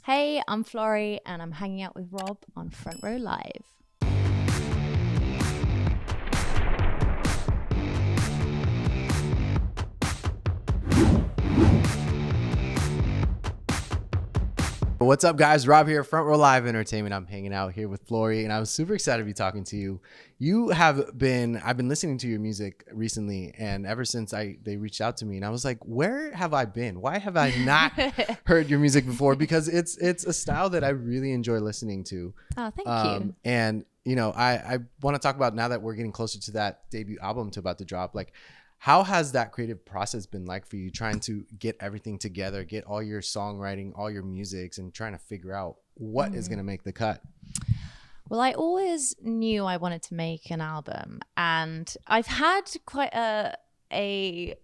Hey, I'm Florrie, and I'm hanging out with Rob on Front Row Live. What's up, guys? Rob here, Front Row Live Entertainment. I'm hanging out here with Florrie, and I'm super excited to be talking to you. I've been listening to your music recently, and ever since they reached out to me, and I was like, where have I been? Why have I not heard your music before? Because it's a style that I really enjoy listening to. Oh, thank you. And I want to talk about, now that we're getting closer to that debut album about to drop, like, how has that creative process been like for you, trying to get everything together, get all your songwriting, all your musics, and trying to figure out what is going to make the cut? Well, I always knew I wanted to make an album, and I've had quite a I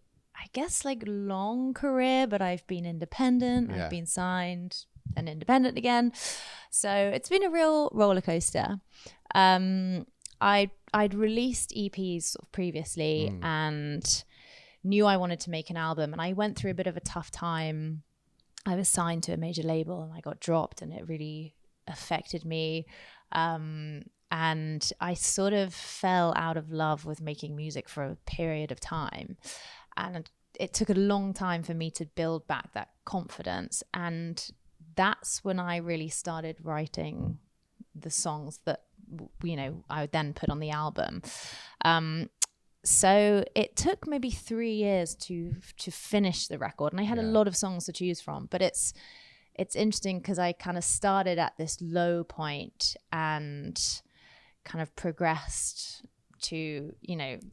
guess, like, long career, but I've been independent, I've been signed and independent again. So it's been a real roller coaster. I'd released EPs sort of previously and knew I wanted to make an album. And I went through a bit of a tough time. I was signed to a major label and I got dropped, and it really affected me. And I sort of fell out of love with making music for a period of time. And it took a long time for me to build back that confidence. And that's when I really started writing the songs that I would then put on the album. So it took maybe 3 years to finish the record, and I had a lot of songs to choose from. But it's interesting because I kind of started at this low point and kind of progressed to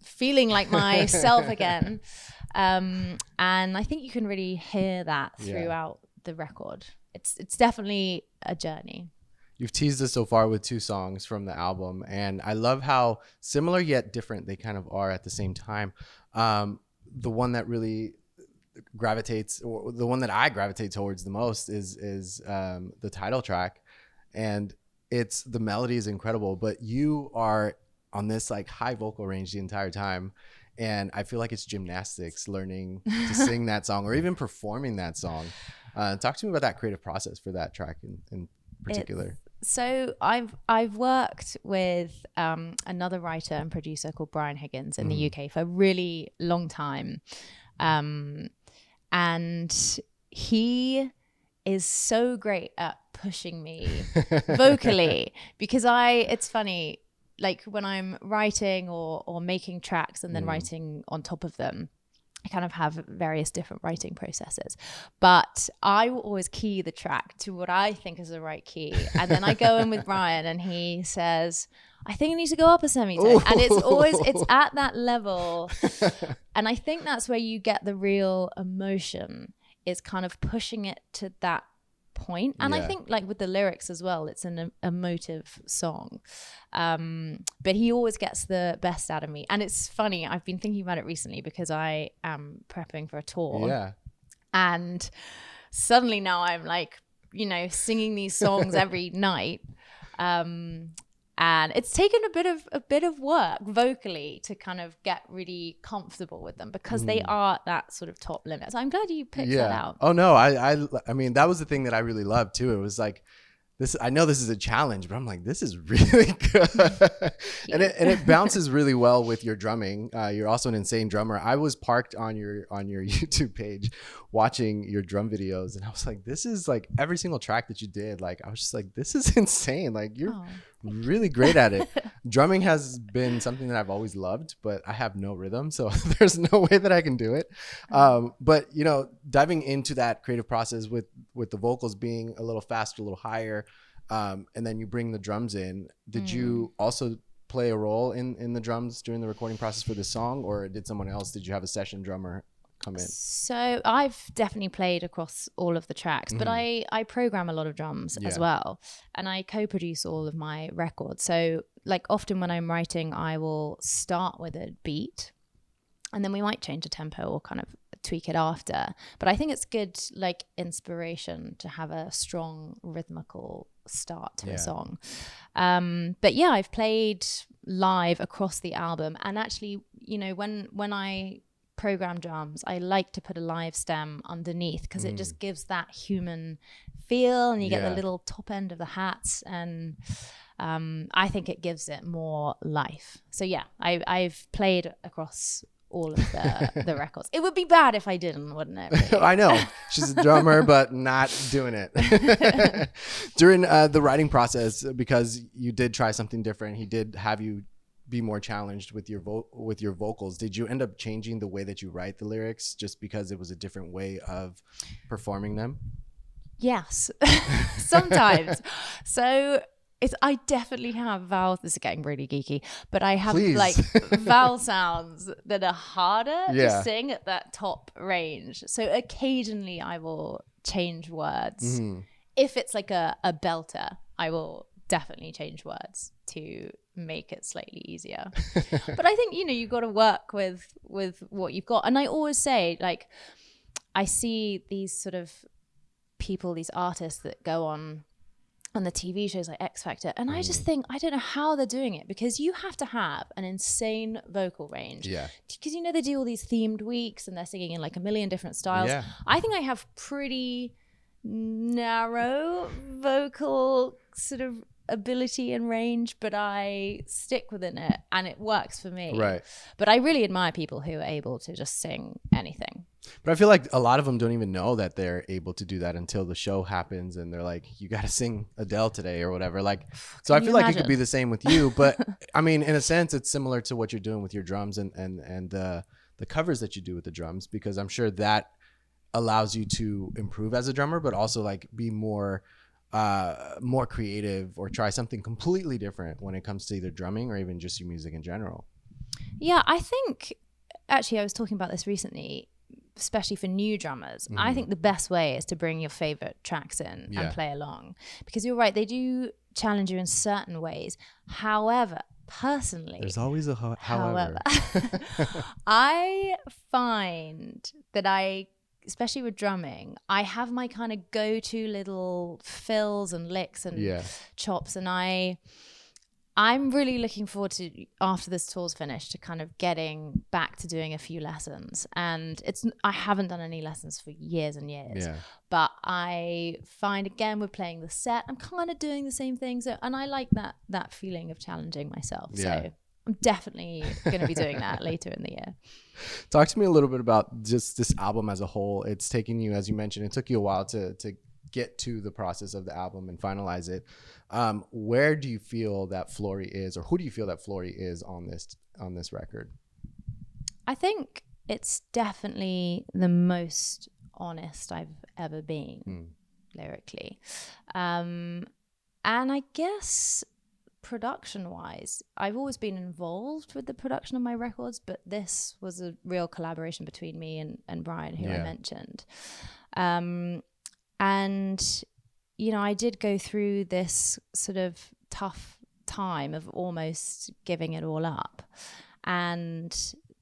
feeling like myself again. And I think you can really hear that throughout the record. It's definitely a journey. You've teased us so far with 2 songs from the album, and I love how similar yet different they kind of are at the same time. The one that really gravitates, or the one that I gravitate towards the most, is the title track, and the melody is incredible, but you are on this like high vocal range the entire time, and I feel like it's gymnastics learning to sing that song or even performing that song. Talk to me about that creative process for that track in particular. So I've worked with another writer and producer called Brian Higgins in the UK for a really long time. And he is so great at pushing me vocally, because it's funny, like when I'm writing or making tracks and then writing on top of them, I kind of have various different writing processes, but I will always key the track to what I think is the right key. And then I go in with Brian and he says, I think I need to go up a semitone. And it's at that level. And I think that's where you get the real emotion, is kind of pushing it to that point. And I think, like, with the lyrics as well, it's an emotive song, but he always gets the best out of me. And it's funny, I've been thinking about it recently because I am prepping for a tour, and suddenly now I'm like singing these songs every night, and it's taken a bit of work vocally to kind of get really comfortable with them, because they are that sort of top limit. So I'm glad you picked that out. Oh no, I mean, that was the thing that I really loved too. It was like, I know this is a challenge, but I'm like, this is really good. and it bounces really well with your drumming. You're also an insane drummer. I was parked on your YouTube page watching your drum videos, and I was like, this is like every single track that you did. Like, I was just like, this is insane. Like, you're really great at it. Drumming has been something that I've always loved, but I have no rhythm, so there's no way that I can do it. But diving into that creative process with the vocals being a little faster, a little higher, and then you bring the drums in. Did you also play a role in the drums during the recording process for this song, or did someone else? Did you have a session drummer come in? So I've definitely played across all of the tracks, but I program a lot of drums as well, and I co-produce all of my records. So, like, often when I'm writing, I will start with a beat, and then we might change a tempo or kind of tweak it after. But I think it's good, like, inspiration to have a strong rhythmical start to a song. But yeah, I've played live across the album, and actually, when I program drums, I like to put a live stem underneath because it just gives that human feel, and you get the little top end of the hats, and I think it gives it more life. So yeah, I've played across all of the records. It would be bad if I didn't, wouldn't it? Really? I know. She's a drummer, but not doing it. During the writing process, because you did try something different, he did have you be more challenged with your vocals. Did you end up changing the way that you write the lyrics just because it was a different way of performing them? Yes, sometimes. So I definitely have vowel. This is getting really geeky, but I have like vowel sounds that are harder to sing at that top range. So occasionally I will change words. If it's like a belter, I will definitely change words to make it slightly easier. But I think, you've got to work with what you've got. And I always say, like, I see these sort of people, these artists that go on the TV shows like X Factor, and I just think, I don't know how they're doing it, because you have to have an insane vocal range. Yeah. Because they do all these themed weeks and they're singing in like a million different styles. Yeah. I think I have pretty narrow vocal sort of ability and range, but I stick within it and it works for me. Right. But I really admire people who are able to just sing anything. But I feel like a lot of them don't even know that they're able to do that until the show happens and they're like, you got to sing Adele today or whatever. Like, so I feel like it could be the same with you, but I mean, in a sense, it's similar to what you're doing with your drums and the covers that you do with the drums, because I'm sure that allows you to improve as a drummer, but also like be more creative or try something completely different when it comes to either drumming or even just your music in general. Yeah, I think actually I was talking about this recently, especially for new drummers. I think the best way is to bring your favorite tracks in and play along, because you're right, they do challenge you in certain ways. However, personally, there's always a however. I find that especially with drumming, I have my kind of go-to little fills and licks and chops, and I'm really looking forward to, after this tour's finished, to kind of getting back to doing a few lessons. And I haven't done any lessons for years and years, but I find, again, with playing the set, I'm kind of doing the same thing. So, and I like that feeling of challenging myself. So I'm definitely going to be doing that later in the year. Talk to me a little bit about just this album as a whole. It's taken you, as you mentioned, it took you a while to get to the process of the album and finalize it. Where do you feel that Florrie is, or who do you feel that Florrie is on this record? I think it's definitely the most honest I've ever been lyrically. And I guess production wise, I've always been involved with the production of my records, but this was a real collaboration between me and Brian, who I mentioned. And, I did go through this sort of tough time of almost giving it all up. And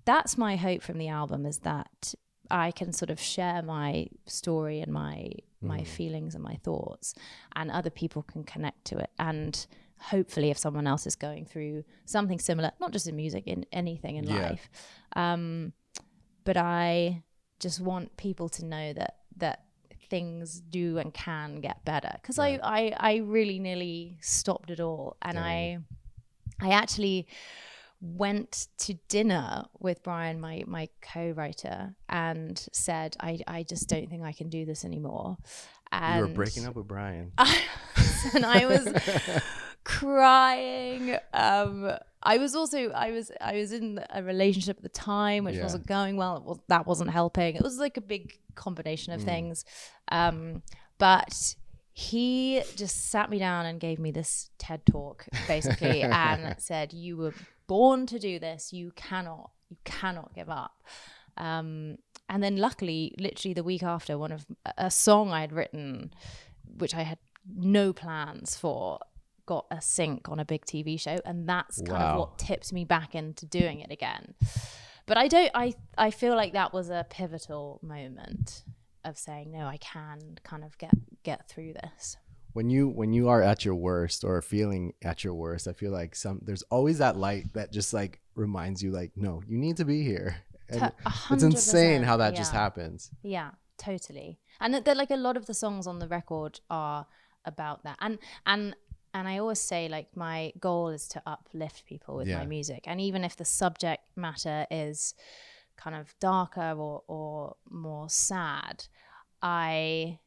that's my hope from the album, is that I can sort of share my story and my feelings and my thoughts, and other people can connect to it. And hopefully if someone else is going through something similar, not just in music, in anything in life. But I just want people to know that things do and can get better, because I really nearly stopped it all. And I actually went to dinner with Brian, my co-writer, and said, I just don't think I can do this anymore. And you were breaking up with Brian. And I was crying. I was in a relationship at the time which wasn't going well. That wasn't helping. It was like a big combination of things. But he just sat me down and gave me this TED talk, basically, and said, you were born to do this. You cannot give up. And then luckily, literally the week after, a song I had written, which I had no plans for, got a sync on a big TV show, and that's kind of what tipped me back into doing it again. But I feel like that was a pivotal moment of saying, no, I can kind of get through this. When you are at your worst or feeling at your worst, I feel like there's always that light that just like reminds you, like, no, you need to be here. And it's 100%. insane how that just happens. Yeah, totally. And they're like, a lot of the songs on the record are about that. And I always say, like, my goal is to uplift people with my music. And even if the subject matter is kind of darker or more sad, I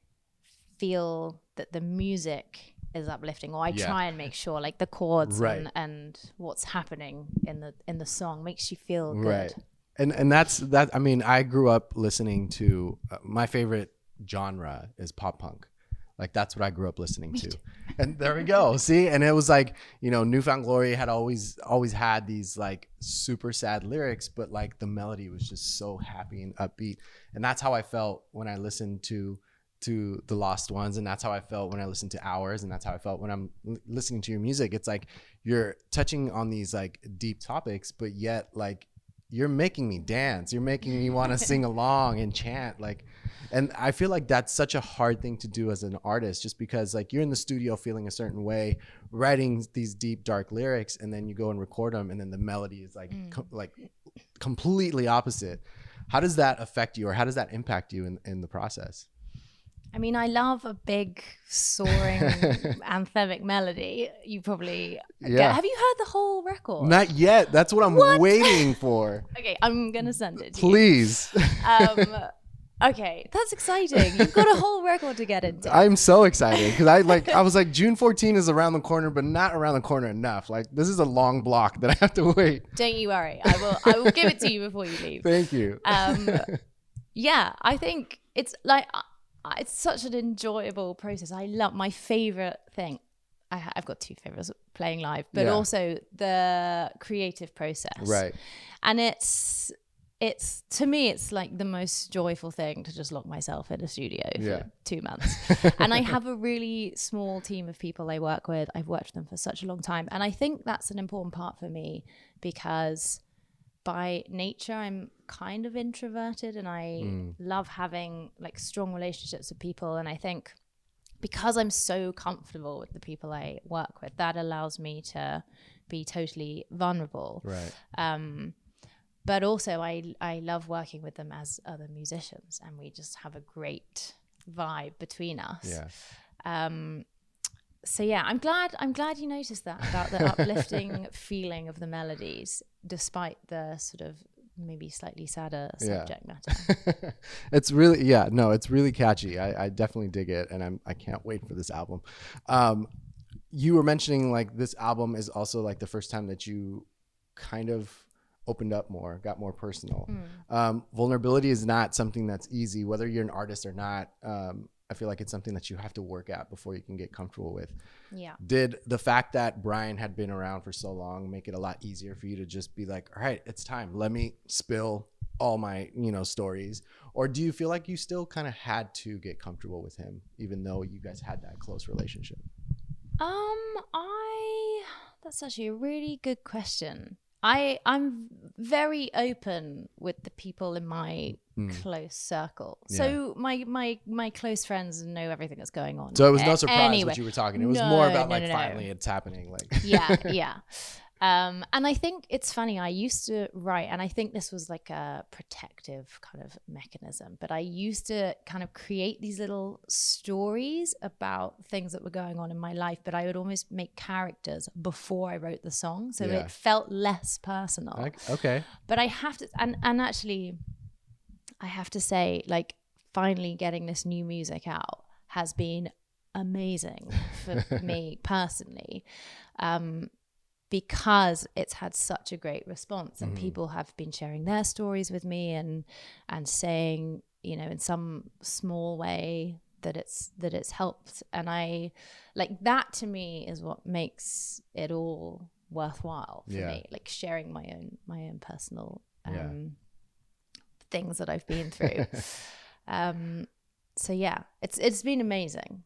feel that the music is uplifting, or I try and make sure, like, the chords and what's happening in the song makes you feel good. Right. And that's that. I mean, I grew up listening to my favorite genre is pop punk. Like, that's what I grew up listening to. And there we go. See? And it was like, you know, Newfound Glory had always had these like super sad lyrics, but like the melody was just so happy and upbeat. And that's how I felt when I listened to The Lost Ones. And that's how I felt when I listened to Hours. And that's how I felt when I'm listening to your music. It's like you're touching on these like deep topics, but yet like you're making me dance. You're making me want to sing along and chant. Like, and I feel like that's such a hard thing to do as an artist, just because like you're in the studio feeling a certain way, writing these deep, dark lyrics, and then you go and record them, and then the melody is like completely opposite. How does that affect you, or how does that impact you in the process? I mean, I love a big, soaring, anthemic melody. You probably get. Have you heard the whole record? Not yet. That's what I'm waiting for. Okay, I'm gonna send it to Please. you. Okay, that's exciting. You've got a whole record to get into. I'm so excited because I was like, June 14 is around the corner, but not around the corner enough. Like, this is a long block that I have to wait. Don't you worry. I will give it to you before you leave. Thank you. Yeah, I think it's like, it's such an enjoyable process. I love, my favorite thing. I've got two favorites: playing live, but also the creative process. Right. And it's to me, it's like the most joyful thing to just lock myself in a studio for 2 months. And I have a really small team of people I work with. I've worked with them for such a long time. And I think that's an important part for me, because by nature, I'm kind of introverted, and I love having like strong relationships with people. And I think because I'm so comfortable with the people I work with, that allows me to be totally vulnerable. Right. But also I love working with them as other musicians, and we just have a great vibe between us. Yeah. So yeah, I'm glad you noticed that about the uplifting feeling of the melodies, despite the sort of maybe slightly sadder subject matter. It's really, it's really catchy. I definitely dig it, and I can't wait for this album. You were mentioning like this album is also like the first time that you kind of opened up more, got more personal. Vulnerability is not something that's easy, whether you're an artist or not. I feel like it's something that you have to work at before you can get comfortable with. Yeah. Did the fact that Brian had been around for so long make it a lot easier for you to just be like, all right, it's time, let me spill all my, stories? Or do you feel like you still kind of had to get comfortable with him, even though you guys had that close relationship? That's actually a really good question. I'm very open with the people in my close circle. So my close friends know everything that's going on. So it was no surprise what you were talking. It was more about finally it's happening. Like yeah. And I think it's funny, I used to write, and I think this was like a protective kind of mechanism, but I used to kind of create these little stories about things that were going on in my life, but I would almost make characters before I wrote the song, so it felt less personal. Okay. But I have to, and actually, I have to say, like, finally getting this new music out has been amazing for me personally. Because it's had such a great response, and people have been sharing their stories with me and saying, in some small way that it's helped. And I like that, to me, is what makes it all worthwhile for me, like sharing my own personal things that I've been through. So yeah, it's been amazing.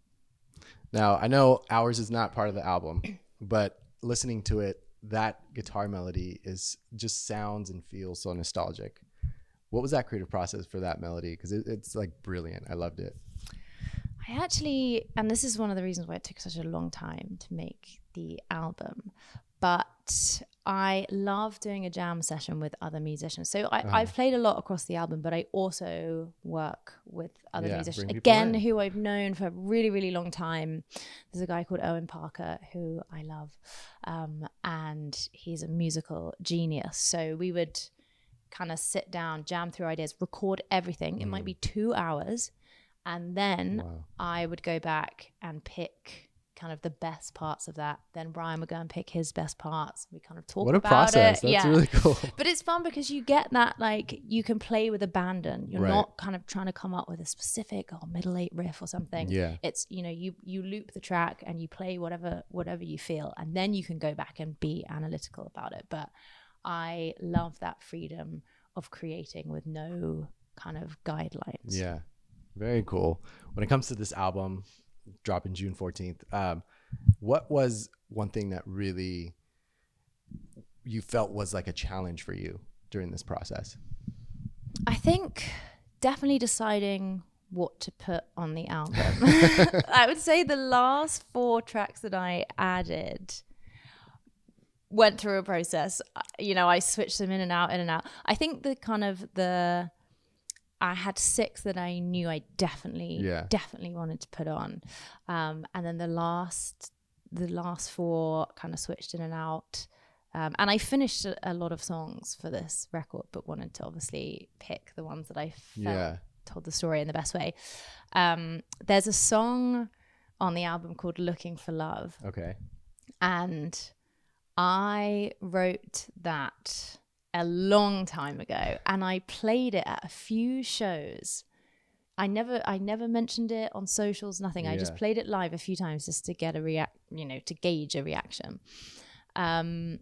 Now, I know Hours is not part of the album, but listening to it, that guitar melody is just sounds and feels so nostalgic. What was that creative process for that melody? Because it's like brilliant. I loved it. I actually, and this is one of the reasons why it took such a long time to make the album, But I love doing a jam session with other musicians. So I've played a lot across the album, but I also work with other musicians, again, who I've known for a really, really long time. There's a guy called Owen Parker who I love, and he's a musical genius. So we would kind of sit down, jam through ideas, record everything. It might be 2 hours. And then I would go back and pick kind of the best parts of that. Then Brian would go and pick his best parts. We kind of talk about it. What a process. That's really cool. But it's fun because you get that, like, you can play with abandon. You're not kind of trying to come up with a specific middle eight riff or something. Yeah. It's, you loop the track and you play whatever you feel, and then you can go back and be analytical about it. But I love that freedom of creating with no kind of guidelines. Yeah. Very cool. When it comes to this album, dropping June 14th, what was one thing that really you felt was like a challenge for you during this process? I think definitely deciding what to put on the album. I would say the last 4 tracks that I added went through a process. I switched them in and out. I think I had 6 that I knew I definitely wanted to put on. And then the last 4 kind of switched in and out. And I finished a lot of songs for this record, but wanted to obviously pick the ones that I felt told the story in the best way. There's a song on the album called Looking for Love. Okay. And I wrote that a long time ago, and I played it at a few shows. I never mentioned it on socials, nothing. I just played it live a few times just to get to gauge a reaction. And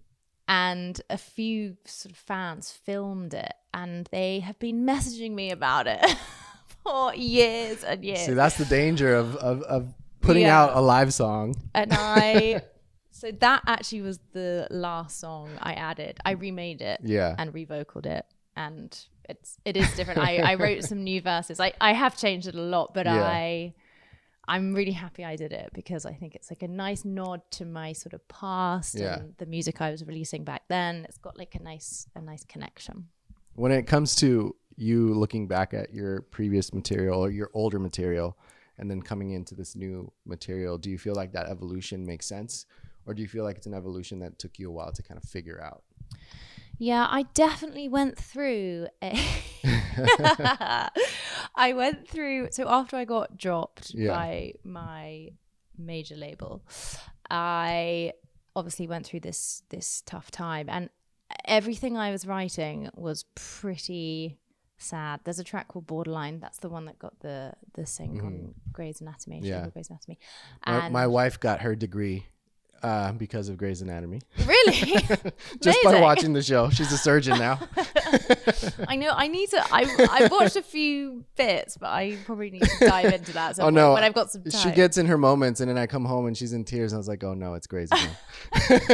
a few sort of fans filmed it, and they have been messaging me about it for years and years. See, that's the danger of putting out a live song. And so that actually was the last song I added. I remade it and revocaled it, and it is different. I wrote some new verses. I have changed it a lot, but I'm really happy I did it because I think it's like a nice nod to my sort of past and the music I was releasing back then. It's got like a nice connection. When it comes to you looking back at your previous material or your older material and then coming into this new material, do you feel like that evolution makes sense? Or do you feel like it's an evolution that took you a while to kind of figure out? Yeah, I definitely went through so after I got dropped by my major label, I obviously went through this tough time, and everything I was writing was pretty sad. There's a track called Borderline. That's the one that got the thing on Grey's Anatomy. Grey's Anatomy. And my wife got her degree because of Grey's Anatomy. Really? Just by watching the show. She's a surgeon now. I know. I've watched a few bits, but I probably need to dive into that when I've got some time. She gets in her moments, and then I come home and she's in tears. And I was like, oh no, it's Grey's again.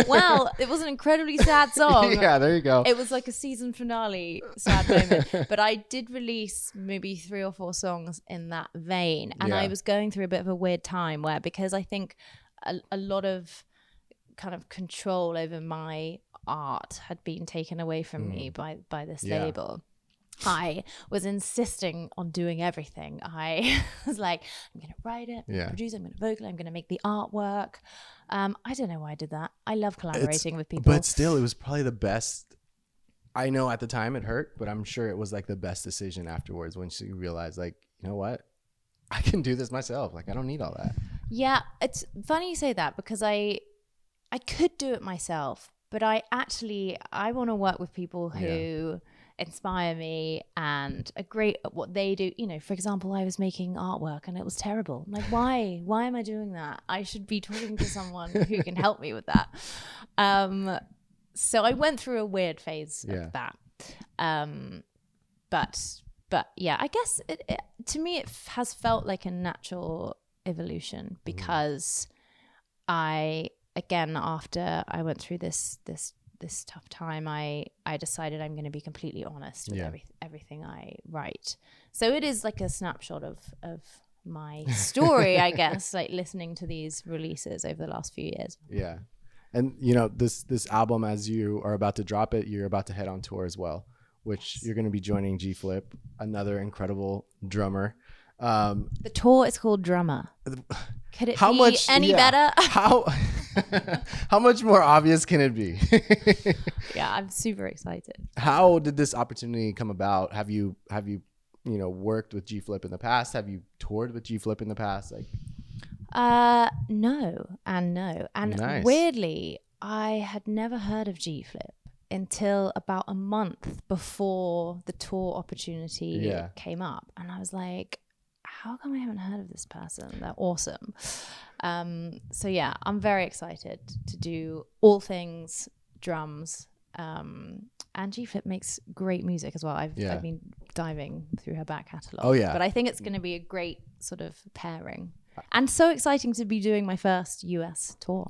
Well, it was an incredibly sad song. Yeah, there you go. It was like a season finale sad moment. But I did release maybe 3 or 4 songs in that vein. And I was going through a bit of a weird time because I think a lot of kind of control over my art had been taken away from me by this label. I was insisting on doing everything. I was like, I'm going to write it, I'm going to produce it, I'm going to vocal it, I'm going to make the artwork. I don't know why I did that. I love collaborating with people. But still, it was probably the best. I know at the time it hurt, but I'm sure it was like the best decision afterwards when she realized, like, you know what? I can do this myself. Like, I don't need all that. Yeah, it's funny you say that because I could do it myself, but I want to work with people who inspire me and are great at what they do. For example, I was making artwork and it was terrible. I'm like, why am I doing that? I should be talking to someone who can help me with that. So I went through a weird phase of that. But yeah, I guess it to me, it has felt like a natural evolution because again, after I went through this tough time, I decided I'm going to be completely honest with everything I write. So it is like a snapshot of my story, I guess, like listening to these releases over the last few years. Yeah. And you know, this album, as you are about to drop it, you're about to head on tour as well, which you're going to be joining G Flip, another incredible drummer. The tour is called Drummer. Could it How be much any better? How much more obvious can it be? Yeah, I'm super excited. How did this opportunity come about? Have you worked with G Flip in the past? Have you toured with G Flip in the past? Like, no and no. And nice. weirdly, I had never heard of G Flip until about a month before the tour opportunity came up. And I was like, how come I haven't heard of this person? They're awesome. So yeah, I'm very excited to do all things drums. And G Flip makes great music as well. I've been diving through her back catalogue. Oh yeah. But I think it's going to be a great sort of pairing. And so exciting to be doing my first US tour.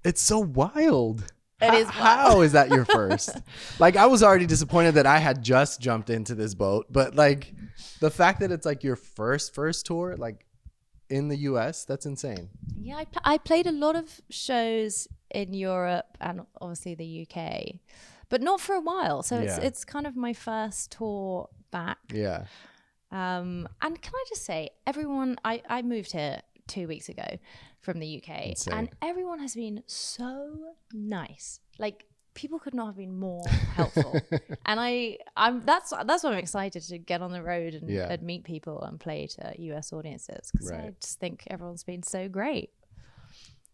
It's so wild. It is wild. How is that your first? Like, I was already disappointed that I had just jumped into this boat, but like the fact that it's like your first tour, like in the US, that's insane. Yeah, I played a lot of shows in Europe and obviously the UK, but not for a while. So it's kind of my first tour back. Yeah. And can I just say, everyone, I moved here 2 weeks ago from the UK, insane. And everyone has been so nice. Like, people could not have been more helpful. And that's why I'm excited to get on the road and meet people and play to US audiences, because I just think everyone's been so great.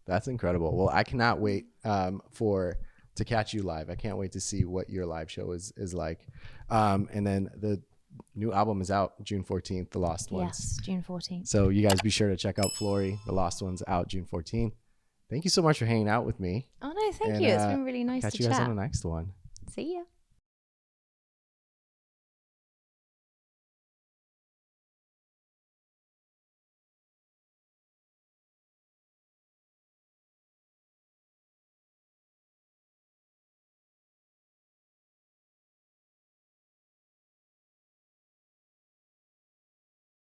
That's incredible. Well, I cannot wait to catch you live. I can't wait to see what your live show is like. And then the new album is out June 14th, The Lost Ones. Yes, June 14th. So you guys be sure to check out Florrie, The Lost Ones, out June 14th. Thank you so much for hanging out with me. Oh no, thank you. It's been really nice to chat. Catch you guys on the next one. See ya.